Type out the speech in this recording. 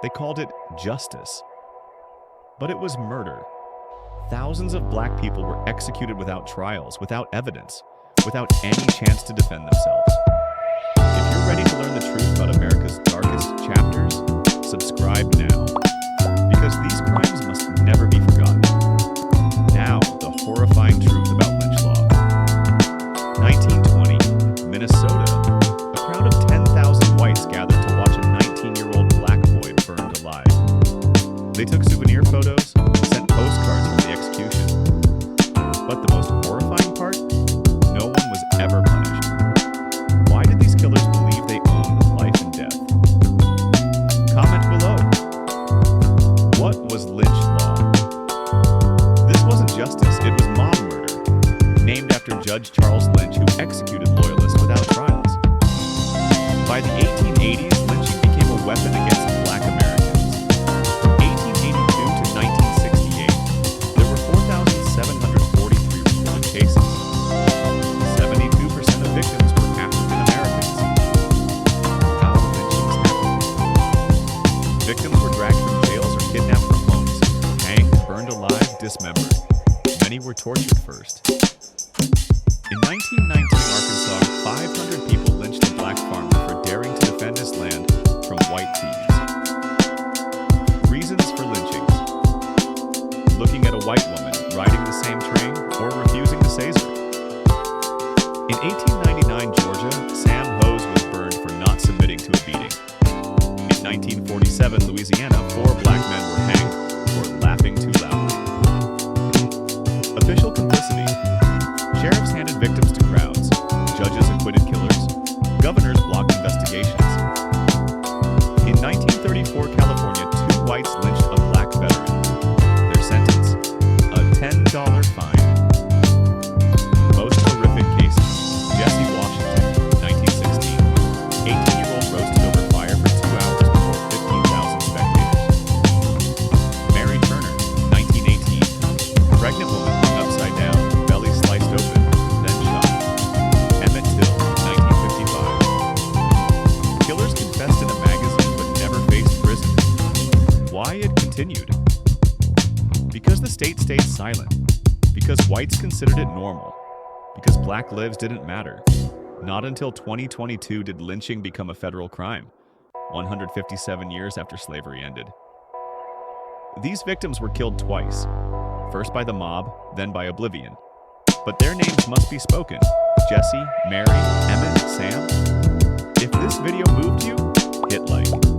They called it justice. But it was murder. Thousands of black people were executed without trials, without evidence, without any chance to defend themselves. If you're ready to learn the truth about America's darkest chapters, subscribe now, because these crimes must never be forgotten. Now, the horrifying truth about lynch law. 1920, Minnesota. A crowd of 10,000 whites gathered to watch a 19-year-old black boy burned alive. They took souvenir photos, sent postcards from the execution. But the most horrifying part? No one was ever punished. Why did these killers believe they owned life and death? Comment below. What was lynch law? This wasn't justice, it was mob murder, named after Judge Charles Lynch, who executed loyalists without trials. By the 1880s, lynching became a weapon against black Americans. From 1882 to 1968, there were 4,743 reported cases. 72% of victims were African Americans. How did lynchings happen? Victims were dragged from jails or kidnapped from homes, hanged, burned alive, dismembered. Many were tortured first. In 1919 Arkansas, 500 people lynched a black farmer for daring to defend his land from white thieves. Reasons for lynchings: looking at a white woman riding the same train or refusing to seize her. In 1899 Georgia, Sam Hose was burned for not submitting to a beating. In 1947 Louisiana, 4 black men were hanged for laughing too loudly. Official complicity: sheriffs handed victims to crowds, judges acquitted killers, governors blocked investigations. In 1934 California, 2 whites lynched a black veteran. Their sentence? A $10 fine. Most horrific cases: Jesse Washington, 1916. 18-year-old roasted over fire for 2 hours before 15,000 spectators. Mary Turner, 1918. Pregnant woman hung upside down, belly sliced open, then shot. Emmett Till, 1955. Killers confessed in a magazine but never faced prison. Why it continued? Because the state stayed silent. Because whites considered it normal. Because black lives didn't matter. Not until 2022 did lynching become a federal crime, 157 years after slavery ended. These victims were killed twice, first by the mob, then by oblivion. But their names must be spoken: Jesse, Mary, Emmett, Sam. If this video moved you, hit like.